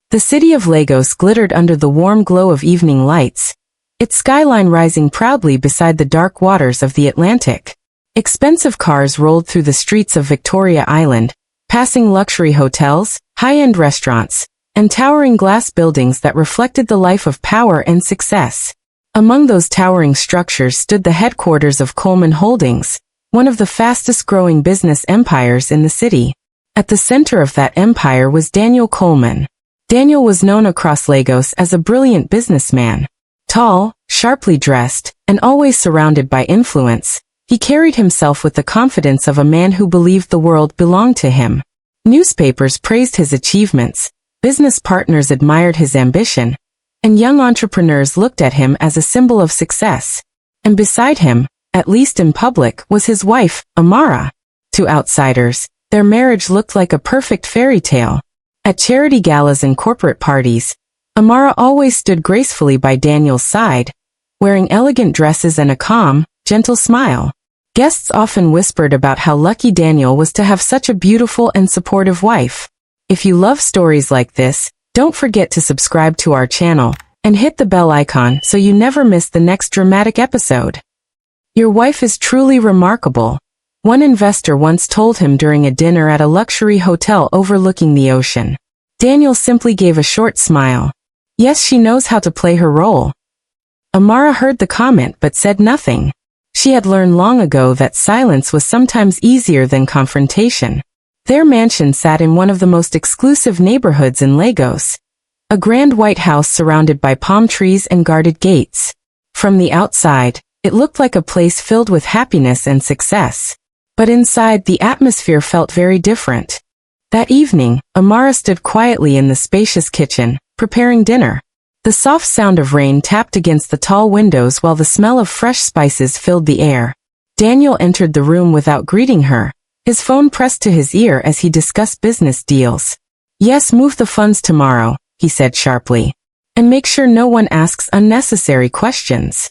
The city of Lagos glittered under the warm glow of evening lights, its skyline rising proudly beside the dark waters of the Atlantic. Expensive cars rolled through the streets of Victoria Island, passing luxury hotels, high-end restaurants, and towering glass buildings that reflected the life of power and success. Among those towering structures stood the headquarters of Coleman Holdings, one of the fastest-growing business empires in the city. At the center of that empire was Daniel Coleman. Daniel was known across Lagos as a brilliant businessman. Tall, sharply dressed, and always surrounded by influence, he carried himself with the confidence of a man who believed the world belonged to him. Newspapers praised his achievements, business partners admired his ambition, and young entrepreneurs looked at him as a symbol of success. And beside him, at least in public, was his wife, Amara. To outsiders, their marriage looked like a perfect fairy tale. At charity galas and corporate parties, Amara always stood gracefully by Daniel's side, wearing elegant dresses and a calm, gentle smile. Guests often whispered about how lucky Daniel was to have such a beautiful and supportive wife. If you love stories like this, don't forget to subscribe to our channel and hit the bell icon so you never miss the next dramatic episode. Your wife is truly remarkable, one investor once told him during a dinner at a luxury hotel overlooking the ocean. Daniel simply gave a short smile. Yes, she knows how to play her role. Amara heard the comment but said nothing. She had learned long ago that silence was sometimes easier than confrontation. Their mansion sat in one of the most exclusive neighborhoods in Lagos, a grand white house surrounded by palm trees and guarded gates. From the outside, it looked like a place filled with happiness and success. But inside, the atmosphere felt very different. That evening, Amara stood quietly in the spacious kitchen, preparing dinner. The soft sound of rain tapped against the tall windows while the smell of fresh spices filled the air. Daniel entered the room without greeting her, his phone pressed to his ear as he discussed business deals. Yes, move the funds tomorrow, he said sharply. And make sure no one asks unnecessary questions.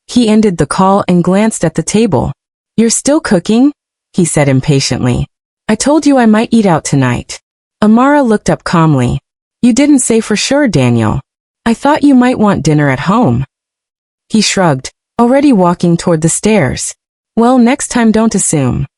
He ended the call and glanced at the table. You're still cooking? He said impatiently. I told you I might eat out tonight. Amara looked up calmly. You didn't say for sure, Daniel. I thought you might want dinner at home. He shrugged, already walking toward the stairs. Well, next time don't assume.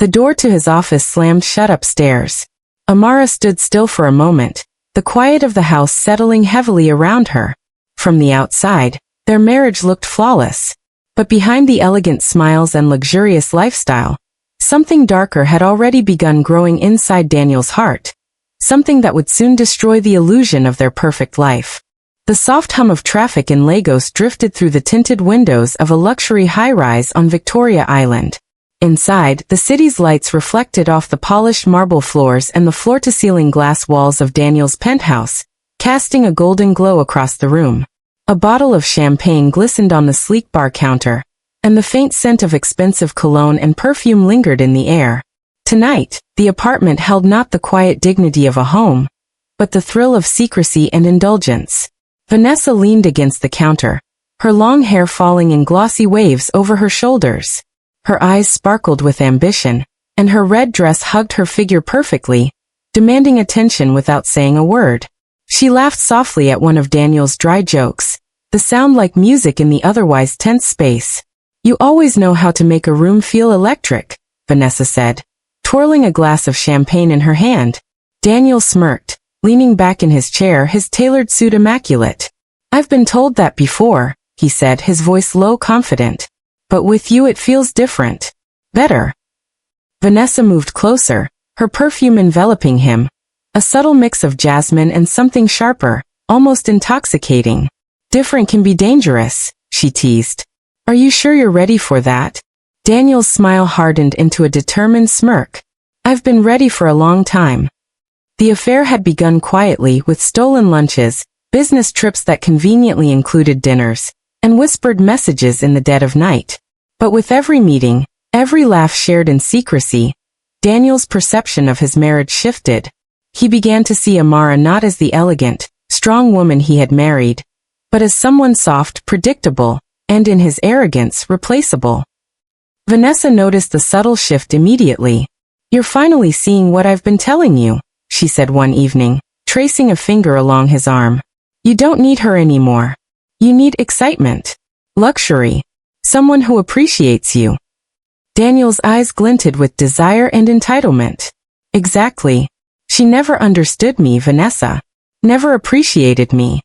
The door to his office slammed shut upstairs. Amara stood still for a moment, the quiet of the house settling heavily around her. From the outside, their marriage looked flawless. But behind the elegant smiles and luxurious lifestyle, something darker had already begun growing inside Daniel's heart. Something that would soon destroy the illusion of their perfect life. The soft hum of traffic in Lagos drifted through the tinted windows of a luxury high-rise on Victoria Island. Inside, the city's lights reflected off the polished marble floors and the floor-to-ceiling glass walls of Daniel's penthouse, casting a golden glow across the room. A bottle of champagne glistened on the sleek bar counter, and the faint scent of expensive cologne and perfume lingered in the air. Tonight, the apartment held not the quiet dignity of a home, but the thrill of secrecy and indulgence. Vanessa leaned against the counter, her long hair falling in glossy waves over her shoulders. Her eyes sparkled with ambition, and her red dress hugged her figure perfectly, demanding attention without saying a word. She laughed softly at one of Daniel's dry jokes, the sound like music in the otherwise tense space. You always know how to make a room feel electric, Vanessa said, twirling a glass of champagne in her hand. Daniel smirked, leaning back in his chair, his tailored suit immaculate. I've been told that before, he said, his voice low, confident. But with you it feels different. Better. Vanessa moved closer, her perfume enveloping him. A subtle mix of jasmine and something sharper, almost intoxicating. Different can be dangerous, she teased. Are you sure you're ready for that? Daniel's smile hardened into a determined smirk. I've been ready for a long time. The affair had begun quietly with stolen lunches, business trips that conveniently included dinners, and whispered messages in the dead of night. But with every meeting, every laugh shared in secrecy, Daniel's perception of his marriage shifted. He began to see Amara not as the elegant, strong woman he had married, but as someone soft, predictable, and in his arrogance, replaceable. Vanessa noticed the subtle shift immediately. You're finally seeing what I've been telling you, she said one evening, tracing a finger along his arm. You don't need her anymore. You need excitement. Luxury. Someone who appreciates you. Daniel's eyes glinted with desire and entitlement. Exactly. She never understood me, Vanessa. Never appreciated me.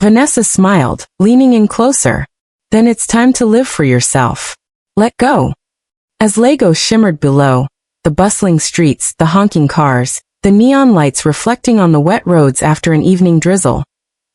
Vanessa smiled, leaning in closer. Then it's time to live for yourself. Let go. As Lagos shimmered below, the bustling streets, the honking cars, the neon lights reflecting on the wet roads after an evening drizzle,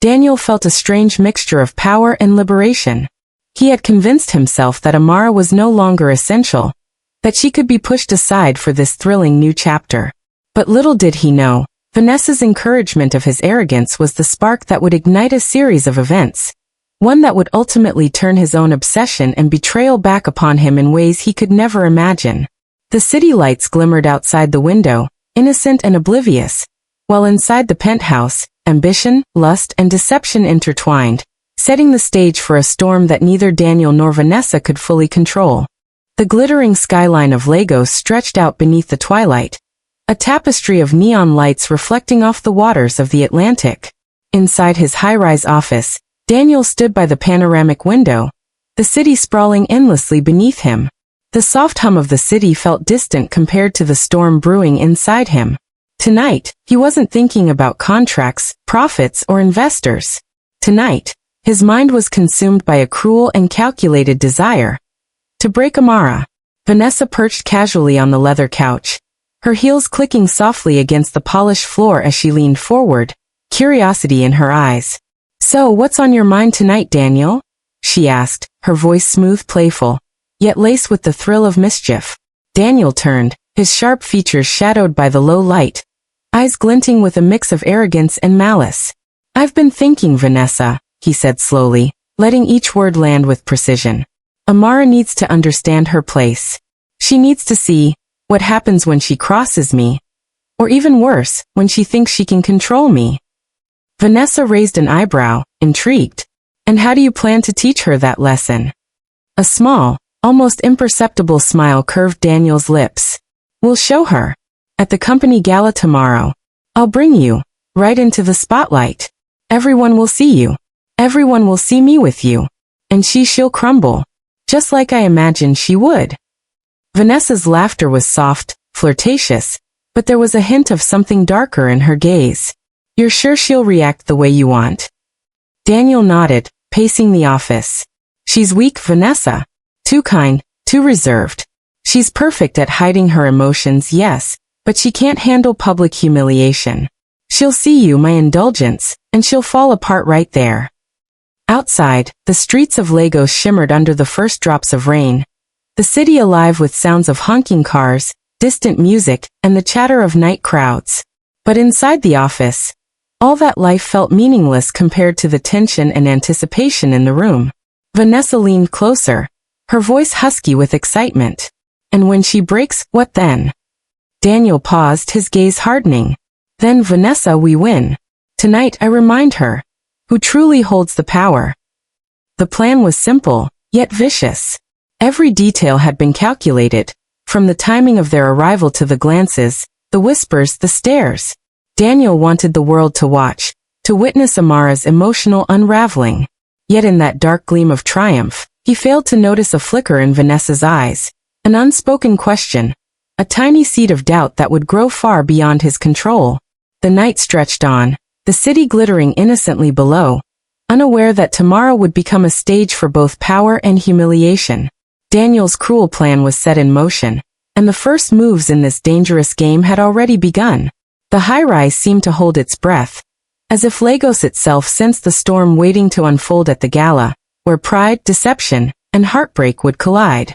Daniel felt a strange mixture of power and liberation. He had convinced himself that Amara was no longer essential, that she could be pushed aside for this thrilling new chapter. But little did he know, Vanessa's encouragement of his arrogance was the spark that would ignite a series of events, one that would ultimately turn his own obsession and betrayal back upon him in ways he could never imagine. The city lights glimmered outside the window, innocent and oblivious, while inside the penthouse, ambition, lust, and deception intertwined, setting the stage for a storm that neither Daniel nor Vanessa could fully control. The glittering skyline of Lagos stretched out beneath the twilight, a tapestry of neon lights reflecting off the waters of the Atlantic. Inside his high-rise office, Daniel stood by the panoramic window, the city sprawling endlessly beneath him. The soft hum of the city felt distant compared to the storm brewing inside him. Tonight, he wasn't thinking about contracts, profits, or investors. Tonight, his mind was consumed by a cruel and calculated desire to break Amara. Vanessa perched casually on the leather couch, her heels clicking softly against the polished floor as she leaned forward, curiosity in her eyes. "So what's on your mind tonight, Daniel?" she asked, her voice smooth, playful, yet laced with the thrill of mischief. Daniel turned, his sharp features shadowed by the low light, eyes glinting with a mix of arrogance and malice. "I've been thinking, Vanessa," he said slowly, letting each word land with precision. "Amara needs to understand her place. She needs to see what happens when she crosses me, or even worse, when she thinks she can control me." Vanessa raised an eyebrow, intrigued. "And how do you plan to teach her that lesson?" A small, almost imperceptible smile curved Daniel's lips. "We'll show her. At the company gala tomorrow. I'll bring you right into the spotlight. Everyone will see you. Everyone will see me with you. And she'll crumble. Just like I imagined she would." Vanessa's laughter was soft, flirtatious, but there was a hint of something darker in her gaze. "You're sure she'll react the way you want?" Daniel nodded, pacing the office. "She's weak, Vanessa. Too kind, too reserved. She's perfect at hiding her emotions, yes, but she can't handle public humiliation. She'll see you, my indulgence, and she'll fall apart right there." Outside, the streets of Lagos shimmered under the first drops of rain, the city alive with sounds of honking cars, distant music, and the chatter of night crowds. But inside the office, all that life felt meaningless compared to the tension and anticipation in the room. Vanessa leaned closer, her voice husky with excitement. "And when she breaks, what then?" Daniel paused, his gaze hardening. "Then, Vanessa, we win. Tonight I remind her who truly holds the power." The plan was simple, yet vicious. Every detail had been calculated, from the timing of their arrival to the glances, the whispers, the stares. Daniel wanted the world to watch, to witness Amara's emotional unraveling. Yet in that dark gleam of triumph, he failed to notice a flicker in Vanessa's eyes, an unspoken question, a tiny seed of doubt that would grow far beyond his control. The night stretched on, the city glittering innocently below, unaware that tomorrow would become a stage for both power and humiliation. Daniel's cruel plan was set in motion, and the first moves in this dangerous game had already begun. The high-rise seemed to hold its breath, as if Lagos itself sensed the storm waiting to unfold at the gala, where pride, deception, and heartbreak would collide.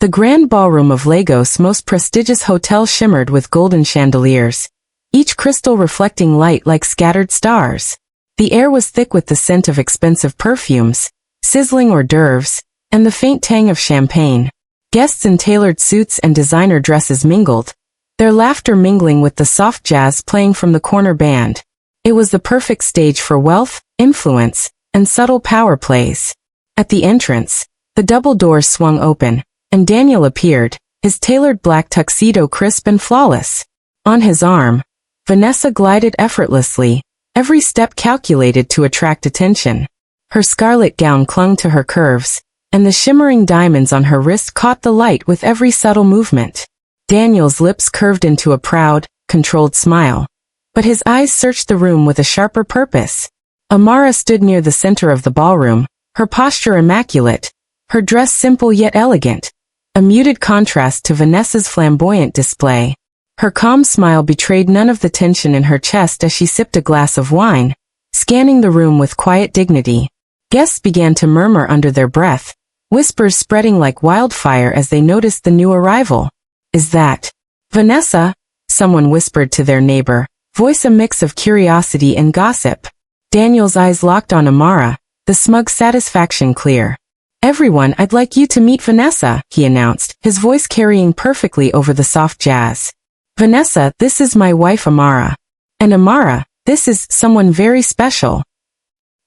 The grand ballroom of Lagos' most prestigious hotel shimmered with golden chandeliers, each crystal reflecting light like scattered stars. The air was thick with the scent of expensive perfumes, sizzling hors d'oeuvres, and the faint tang of champagne. Guests in tailored suits and designer dresses mingled, their laughter mingling with the soft jazz playing from the corner band. It was the perfect stage for wealth, influence, and subtle power plays. At the entrance, the double doors swung open, and Daniel appeared, his tailored black tuxedo crisp and flawless. On his arm, Vanessa glided effortlessly, every step calculated to attract attention. Her scarlet gown clung to her curves, and the shimmering diamonds on her wrist caught the light with every subtle movement. Daniel's lips curved into a proud, controlled smile, but his eyes searched the room with a sharper purpose. Amara stood near the center of the ballroom, her posture immaculate, her dress simple yet elegant, a muted contrast to Vanessa's flamboyant display. Her calm smile betrayed none of the tension in her chest as she sipped a glass of wine, scanning the room with quiet dignity. Guests began to murmur under their breath, whispers spreading like wildfire as they noticed the new arrival. "Is that Vanessa?" someone whispered to their neighbor, voice a mix of curiosity and gossip. Daniel's eyes locked on Amara, the smug satisfaction clear. "Everyone, I'd like you to meet Vanessa," he announced, his voice carrying perfectly over the soft jazz. "Vanessa, this is my wife Amara. And Amara, this is someone very special."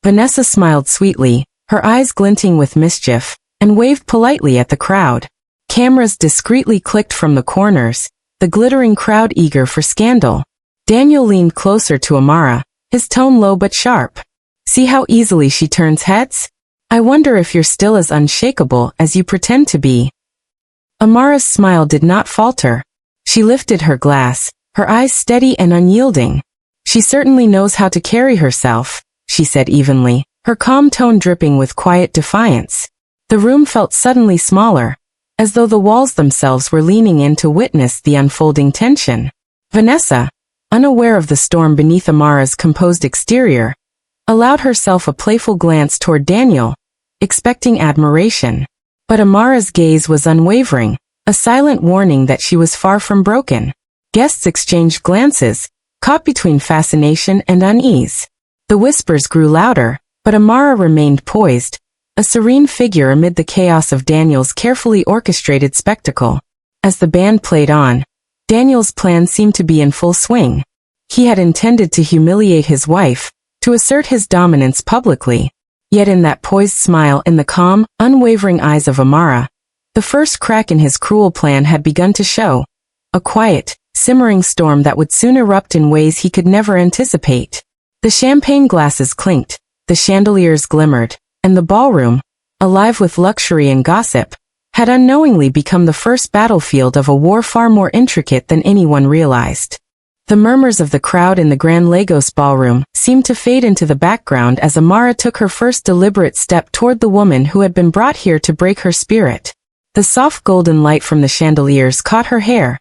Vanessa smiled sweetly, her eyes glinting with mischief, and waved politely at the crowd. Cameras discreetly clicked from the corners, the glittering crowd eager for scandal. Daniel leaned closer to Amara, his tone low but sharp. "See how easily she turns heads? I wonder if you're still as unshakable as you pretend to be." Amara's smile did not falter. She lifted her glass, her eyes steady and unyielding. "She certainly knows how to carry herself," she said evenly, her calm tone dripping with quiet defiance. The room felt suddenly smaller, as though the walls themselves were leaning in to witness the unfolding tension. Vanessa, unaware of the storm beneath Amara's composed exterior, allowed herself a playful glance toward Daniel, expecting admiration. But Amara's gaze was unwavering, a silent warning that she was far from broken. Guests exchanged glances, caught between fascination and unease. The whispers grew louder, but Amara remained poised, a serene figure amid the chaos of Daniel's carefully orchestrated spectacle. As the band played on, Daniel's plan seemed to be in full swing. He had intended to humiliate his wife, to assert his dominance publicly. Yet in that poised smile in the calm, unwavering eyes of Amara, the first crack in his cruel plan had begun to show. A quiet, simmering storm that would soon erupt in ways he could never anticipate. The champagne glasses clinked, the chandeliers glimmered, and the ballroom, alive with luxury and gossip, had unknowingly become the first battlefield of a war far more intricate than anyone realized. The murmurs of the crowd in the Grand Lagos ballroom seemed to fade into the background as Amara took her first deliberate step toward the woman who had been brought here to break her spirit. The soft golden light from the chandeliers caught her hair,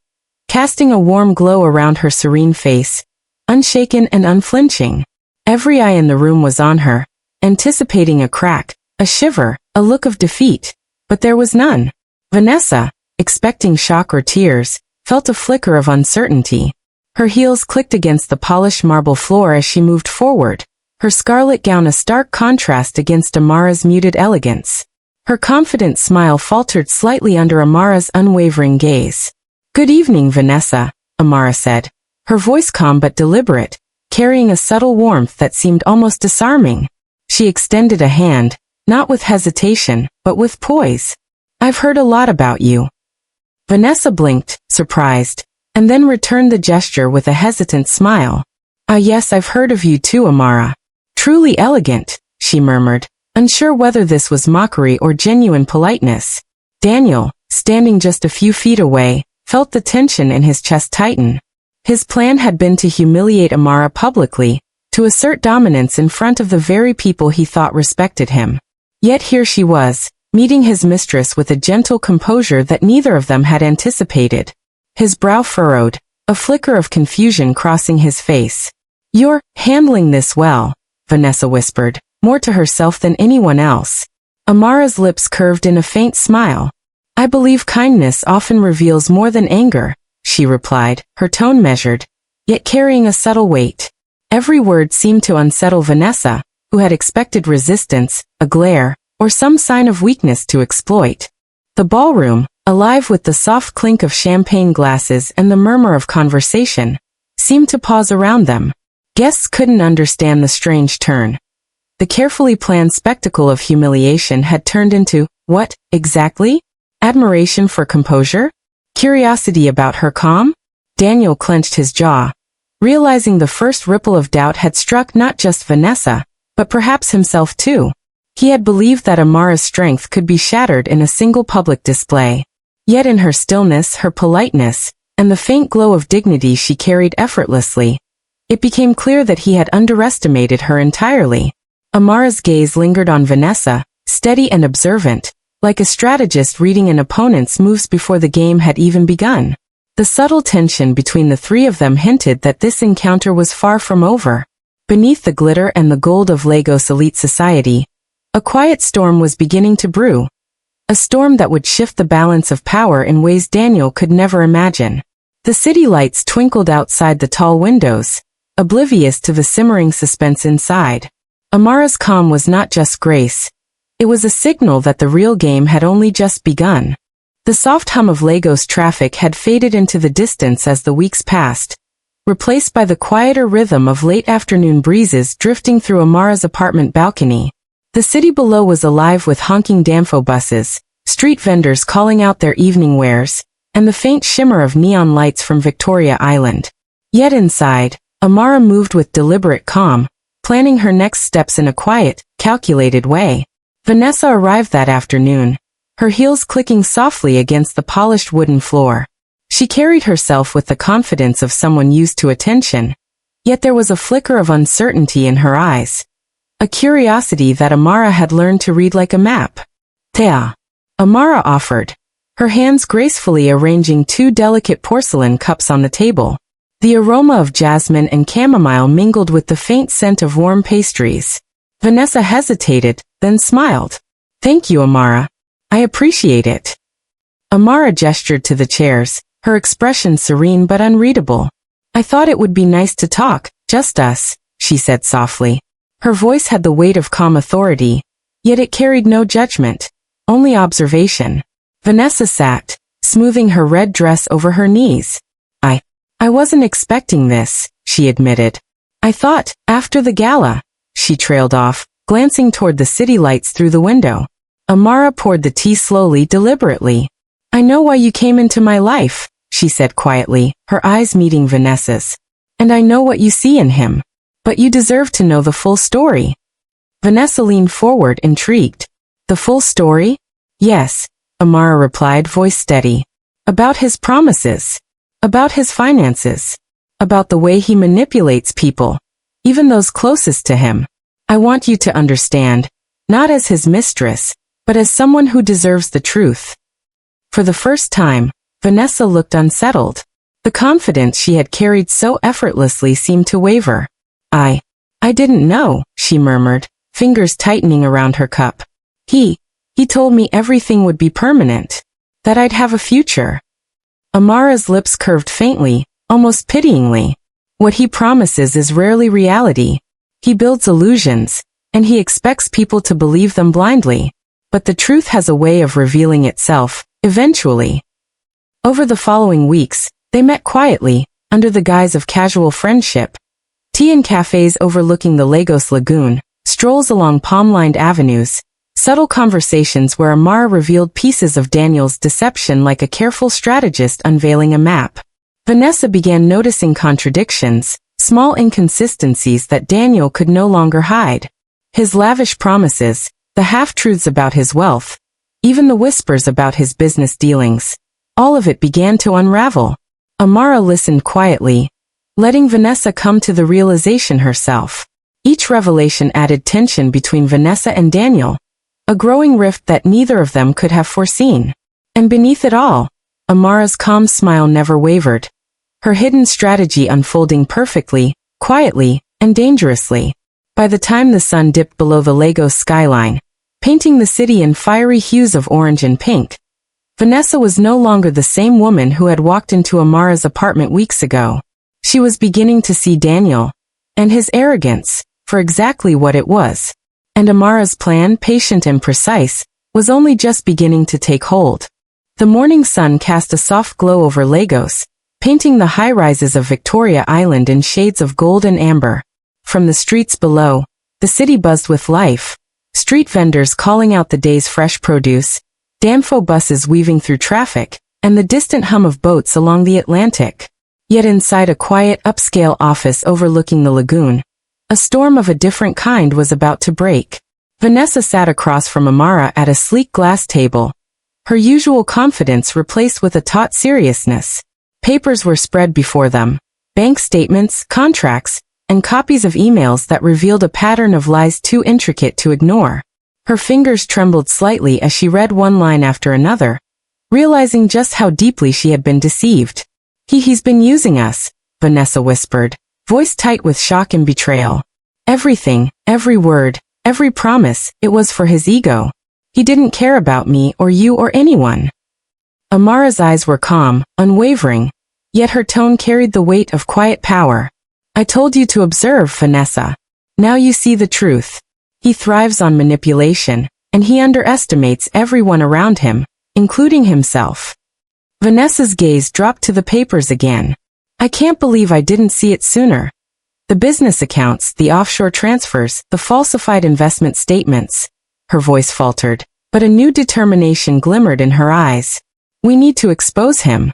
casting a warm glow around her serene face, unshaken and unflinching. Every eye in the room was on her, anticipating a crack, a shiver, a look of defeat, but there was none. Vanessa, expecting shock or tears, felt a flicker of uncertainty. Her heels clicked against the polished marble floor as she moved forward, her scarlet gown a stark contrast against Amara's muted elegance. Her confident smile faltered slightly under Amara's unwavering gaze. "Good evening, Vanessa," Amara said, her voice calm but deliberate, carrying a subtle warmth that seemed almost disarming. She extended a hand, not with hesitation, but with poise. "I've heard a lot about you." Vanessa blinked, surprised, and then returned the gesture with a hesitant smile. "Ah yes, I've heard of you too, Amara. Truly elegant," she murmured, unsure whether this was mockery or genuine politeness. Daniel, standing just a few feet away, felt the tension in his chest tighten. His plan had been to humiliate Amara publicly, to assert dominance in front of the very people he thought respected him. Yet here she was, meeting his mistress with a gentle composure that neither of them had anticipated. His brow furrowed, a flicker of confusion crossing his face. "You're handling this well," Vanessa whispered, more to herself than anyone else. Amara's lips curved in a faint smile. "I believe kindness often reveals more than anger," she replied, her tone measured, yet carrying a subtle weight. Every word seemed to unsettle Vanessa, who had expected resistance, a glare, or some sign of weakness to exploit. The ballroom, alive with the soft clink of champagne glasses and the murmur of conversation, seemed to pause around them. Guests couldn't understand the strange turn. The carefully planned spectacle of humiliation had turned into, what, exactly? Admiration for composure? Curiosity about her calm? Daniel clenched his jaw. realizing the first ripple of doubt had struck not just Vanessa, but perhaps himself too. He had believed that Amara's strength could be shattered in a single public display. Yet in her stillness, her politeness, and the faint glow of dignity she carried effortlessly, it became clear that he had underestimated her entirely. Amara's gaze lingered on Vanessa, steady and observant, like a strategist reading an opponent's moves before the game had even begun. The subtle tension between the three of them hinted that this encounter was far from over. Beneath the glitter and the gold of Lagos elite society, a quiet storm was beginning to brew. A storm that would shift the balance of power in ways Daniel could never imagine. The city lights twinkled outside the tall windows, oblivious to the simmering suspense inside. Amara's calm was not just grace. It was a signal that the real game had only just begun. The soft hum of Lagos traffic had faded into the distance as the weeks passed, replaced by the quieter rhythm of late afternoon breezes drifting through Amara's apartment balcony. The city below was alive with honking Danfo buses, street vendors calling out their evening wares, and the faint shimmer of neon lights from Victoria Island. Yet inside, Amara moved with deliberate calm, planning her next steps in a quiet, calculated way. Vanessa arrived that afternoon, her heels clicking softly against the polished wooden floor. She carried herself with the confidence of someone used to attention, yet there was a flicker of uncertainty in her eyes. A curiosity that Amara had learned to read like a map. "Tea," Amara offered, her hands gracefully arranging two delicate porcelain cups on the table. The aroma of jasmine and chamomile mingled with the faint scent of warm pastries. Vanessa hesitated, then smiled. "Thank you, Amara. I appreciate it." Amara gestured to the chairs, her expression serene but unreadable. "I thought it would be nice to talk, just us," she said softly. Her voice had the weight of calm authority, yet it carried no judgment, only observation. Vanessa sat, smoothing her red dress over her knees. I wasn't expecting this," she admitted. "I thought, after the gala," she trailed off, glancing toward the city lights through the window. Amara poured the tea slowly, deliberately. "I know why you came into my life," she said quietly, her eyes meeting Vanessa's. "And I know what you see in him. But you deserve to know the full story." Vanessa leaned forward, intrigued. "The full story?" "Yes," Amara replied, voice steady. "About his promises. About his finances. About the way he manipulates people, even those closest to him. I want you to understand, not as his mistress, but as someone who deserves the truth." For the first time, Vanessa looked unsettled. The confidence she had carried so effortlessly seemed to waver. I didn't know," she murmured, fingers tightening around her cup. He told me everything would be permanent. That I'd have a future." Amara's lips curved faintly, almost pityingly. "What he promises is rarely reality. He builds illusions, and he expects people to believe them blindly. But the truth has a way of revealing itself, eventually." Over the following weeks, they met quietly, under the guise of casual friendship. Tea in cafes overlooking the Lagos Lagoon, strolls along palm-lined avenues, subtle conversations where Amara revealed pieces of Daniel's deception like a careful strategist unveiling a map. Vanessa began noticing contradictions, small inconsistencies that Daniel could no longer hide. His lavish promises, the half-truths about his wealth, even the whispers about his business dealings. All of it began to unravel. Amara listened quietly, letting Vanessa come to the realization herself. Each revelation added tension between Vanessa and Daniel, a growing rift that neither of them could have foreseen. And beneath it all, Amara's calm smile never wavered, her hidden strategy unfolding perfectly, quietly, and dangerously. By the time the sun dipped below the Lagos skyline, painting the city in fiery hues of orange and pink, Vanessa was no longer the same woman who had walked into Amara's apartment weeks ago. She was beginning to see Daniel, and his arrogance, for exactly what it was. And Amara's plan, patient and precise, was only just beginning to take hold. The morning sun cast a soft glow over Lagos, painting the high-rises of Victoria Island in shades of gold and amber. From the streets below, the city buzzed with life. Street vendors calling out the day's fresh produce, Danfo buses weaving through traffic, and the distant hum of boats along the Atlantic. Yet inside a quiet, upscale office overlooking the lagoon, a storm of a different kind was about to break. Vanessa sat across from Amara at a sleek glass table, her usual confidence replaced with a taut seriousness. Papers were spread before them, bank statements, contracts, and copies of emails that revealed a pattern of lies too intricate to ignore. Her fingers trembled slightly as she read one line after another, realizing just how deeply she had been deceived. He's been using us, Vanessa whispered, voice tight with shock and betrayal. Everything, every word, every promise, it was for his ego. He didn't care about me or you or anyone. Amara's eyes were calm, unwavering, yet her tone carried the weight of quiet power. I told you to observe, Vanessa. Now you see the truth. He thrives on manipulation, and he underestimates everyone around him, including himself. Vanessa's gaze dropped to the papers again. I can't believe I didn't see it sooner. The business accounts, the offshore transfers, the falsified investment statements. Her voice faltered, but a new determination glimmered in her eyes. We need to expose him.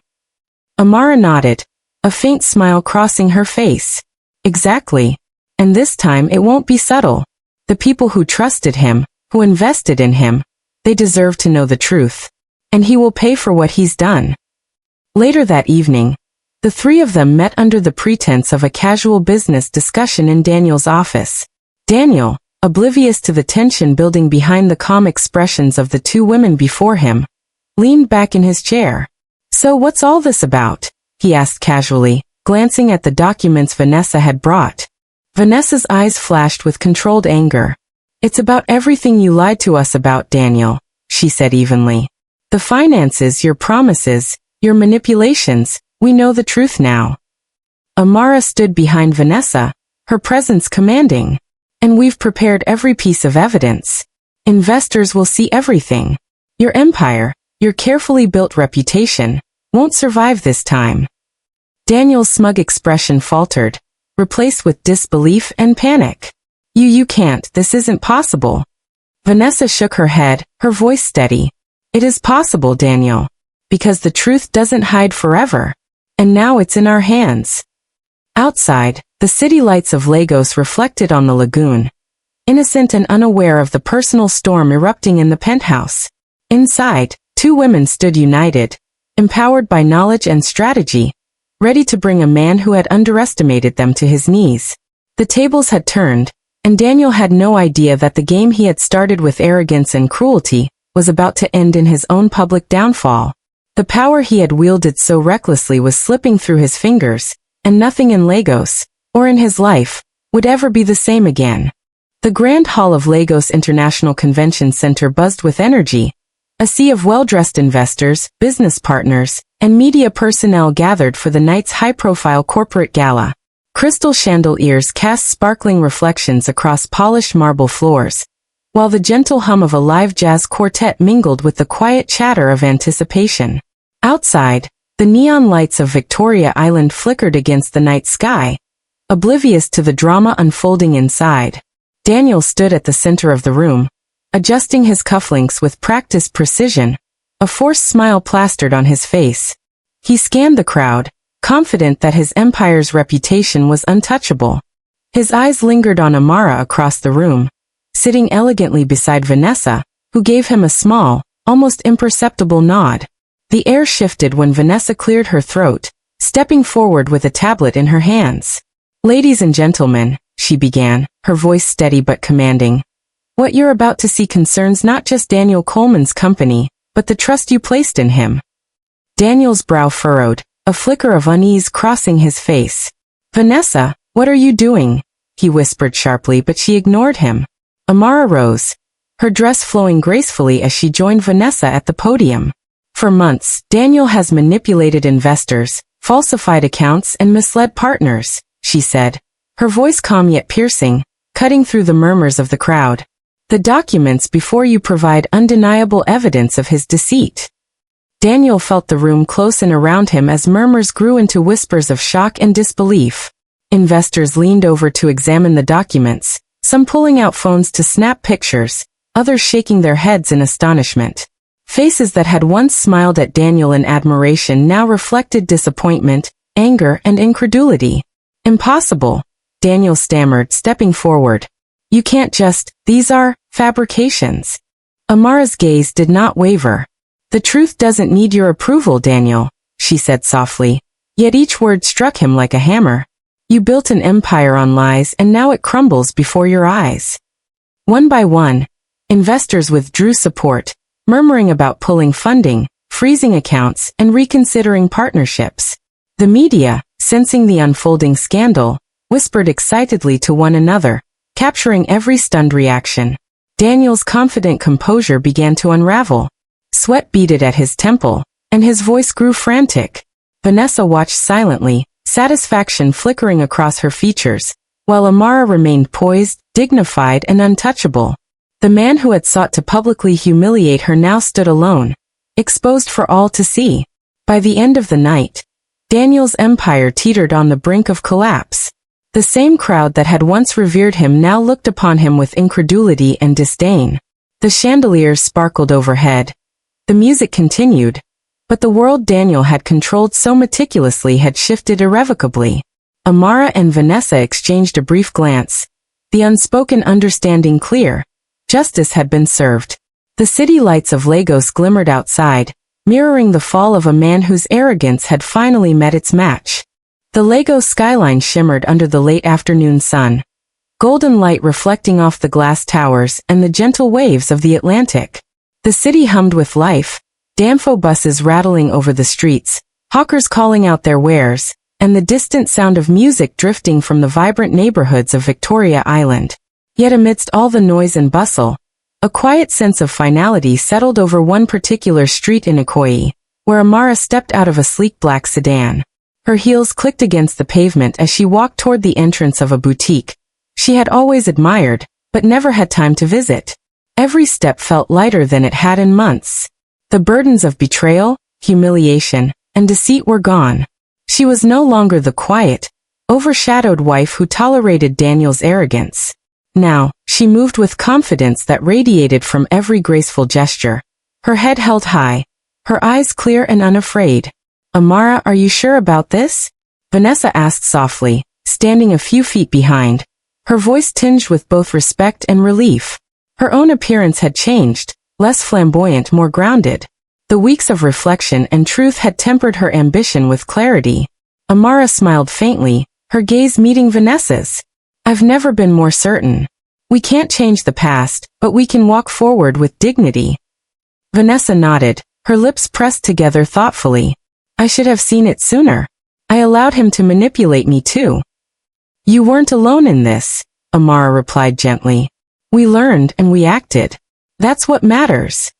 Amara nodded, a faint smile crossing her face. Exactly. And this time it won't be subtle. The people who trusted him, who invested in him, they deserve to know the truth. And he will pay for what he's done. Later that evening, the three of them met under the pretense of a casual business discussion in Daniel's office. Daniel, oblivious to the tension building behind the calm expressions of the two women before him, leaned back in his chair. So what's all this about? He asked casually, glancing at the documents Vanessa had brought. Vanessa's eyes flashed with controlled anger. It's about everything you lied to us about, Daniel, she said evenly. The finances, your promises, your manipulations, we know the truth now. Amara stood behind Vanessa, her presence commanding. And we've prepared every piece of evidence. Investors will see everything. Your empire, your carefully built reputation, won't survive this time. Daniel's smug expression faltered, replaced with disbelief and panic. You can't, this isn't possible. Vanessa shook her head, her voice steady. It is possible, Daniel. Because the truth doesn't hide forever. And now it's in our hands. Outside, the city lights of Lagos reflected on the lagoon, innocent and unaware of the personal storm erupting in the penthouse. Inside, two women stood united, empowered by knowledge and strategy, ready to bring a man who had underestimated them to his knees. The tables had turned, and Daniel had no idea that the game he had started with arrogance and cruelty was about to end in his own public downfall. The power he had wielded so recklessly was slipping through his fingers, and nothing in Lagos, or in his life, would ever be the same again. The Grand Hall of Lagos International Convention Center buzzed with energy. A sea of well-dressed investors, business partners, and media personnel gathered for the night's high-profile corporate gala. Crystal chandeliers cast sparkling reflections across polished marble floors, while the gentle hum of a live jazz quartet mingled with the quiet chatter of anticipation. Outside, the neon lights of Victoria Island flickered against the night sky, oblivious to the drama unfolding inside. Daniel stood at the center of the room, adjusting his cufflinks with practiced precision, a forced smile plastered on his face. He scanned the crowd, confident that his empire's reputation was untouchable. His eyes lingered on Amara across the room, sitting elegantly beside Vanessa, who gave him a small, almost imperceptible nod. The air shifted when Vanessa cleared her throat, stepping forward with a tablet in her hands. Ladies and gentlemen, she began, her voice steady but commanding. What you're about to see concerns not just Daniel Coleman's company, but the trust you placed in him. Daniel's brow furrowed, a flicker of unease crossing his face. Vanessa, what are you doing? He whispered sharply, but she ignored him. Amara rose, her dress flowing gracefully as she joined Vanessa at the podium. For months, Daniel has manipulated investors, falsified accounts, and misled partners, she said, her voice calm yet piercing, cutting through the murmurs of the crowd. The documents before you provide undeniable evidence of his deceit. Daniel felt the room close in around him as murmurs grew into whispers of shock and disbelief. Investors leaned over to examine the documents, some pulling out phones to snap pictures, others shaking their heads in astonishment. Faces that had once smiled at Daniel in admiration now reflected disappointment, anger, and incredulity. Impossible, Daniel stammered, stepping forward. You can't just, these are fabrications. Amara's gaze did not waver. The truth doesn't need your approval, Daniel, she said softly. Yet each word struck him like a hammer. You built an empire on lies and now it crumbles before your eyes. One by one, investors withdrew support, murmuring about pulling funding, freezing accounts, and reconsidering partnerships. The media, sensing the unfolding scandal, whispered excitedly to one another, capturing every stunned reaction. Daniel's confident composure began to unravel. Sweat beaded at his temple, and his voice grew frantic. Vanessa watched silently, satisfaction flickering across her features, while Amara remained poised, dignified, and untouchable. The man who had sought to publicly humiliate her now stood alone, exposed for all to see. By the end of the night, Daniel's empire teetered on the brink of collapse. The same crowd that had once revered him now looked upon him with incredulity and disdain. The chandeliers sparkled overhead. The music continued, but the world Daniel had controlled so meticulously had shifted irrevocably. Amara and Vanessa exchanged a brief glance, the unspoken understanding clear. Justice had been served. The city lights of Lagos glimmered outside, mirroring the fall of a man whose arrogance had finally met its match. The Lagos skyline shimmered under the late afternoon sun, golden light reflecting off the glass towers and the gentle waves of the Atlantic. The city hummed with life, Danfo buses rattling over the streets, hawkers calling out their wares, and the distant sound of music drifting from the vibrant neighborhoods of Victoria Island. Yet amidst all the noise and bustle, a quiet sense of finality settled over one particular street in Ikoyi, where Amara stepped out of a sleek black sedan. Her heels clicked against the pavement as she walked toward the entrance of a boutique she had always admired, but never had time to visit. Every step felt lighter than it had in months. The burdens of betrayal, humiliation, and deceit were gone. She was no longer the quiet, overshadowed wife who tolerated Daniel's arrogance. Now, she moved with confidence that radiated from every graceful gesture. Her head held high, her eyes clear and unafraid. Amara, are you sure about this? Vanessa asked softly, standing a few feet behind, her voice tinged with both respect and relief. Her own appearance had changed, less flamboyant, more grounded. The weeks of reflection and truth had tempered her ambition with clarity. Amara smiled faintly, her gaze meeting Vanessa's. I've never been more certain. We can't change the past, but we can walk forward with dignity. Vanessa nodded, her lips pressed together thoughtfully. I should have seen it sooner. I allowed him to manipulate me too. You weren't alone in this, Amara replied gently. We learned and we acted. That's what matters.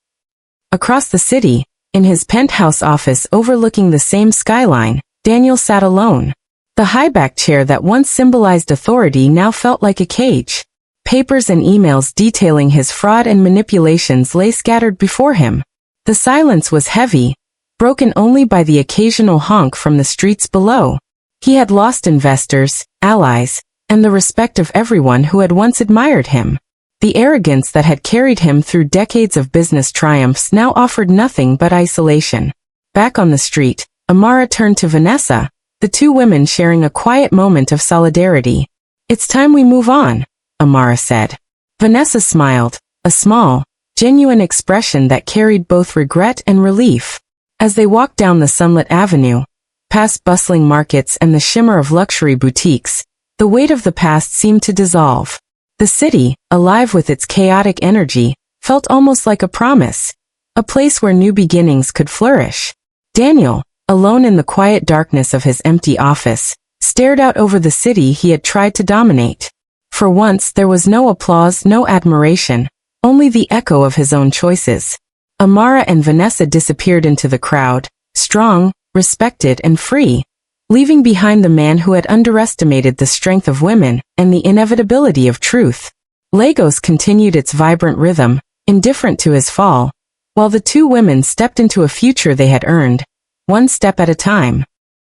Across the city, in his penthouse office overlooking the same skyline, Daniel sat alone. The high-backed chair that once symbolized authority now felt like a cage. Papers and emails detailing his fraud and manipulations lay scattered before him. The silence was heavy, broken only by the occasional honk from the streets below. He had lost investors, allies, and the respect of everyone who had once admired him. The arrogance that had carried him through decades of business triumphs now offered nothing but isolation. Back on the street, Amara turned to Vanessa, the two women sharing a quiet moment of solidarity. It's time we move on, Amara said. Vanessa smiled, a small, genuine expression that carried both regret and relief. As they walked down the sunlit avenue, past bustling markets and the shimmer of luxury boutiques, the weight of the past seemed to dissolve. The city, alive with its chaotic energy, felt almost like a promise, a place where new beginnings could flourish. Daniel, alone in the quiet darkness of his empty office, stared out over the city he had tried to dominate. For once there was no applause, no admiration, only the echo of his own choices. Amara and Vanessa disappeared into the crowd, strong, respected, and free, leaving behind the man who had underestimated the strength of women and the inevitability of truth. Lagos continued its vibrant rhythm, indifferent to his fall, while the two women stepped into a future they had earned, one step at a time.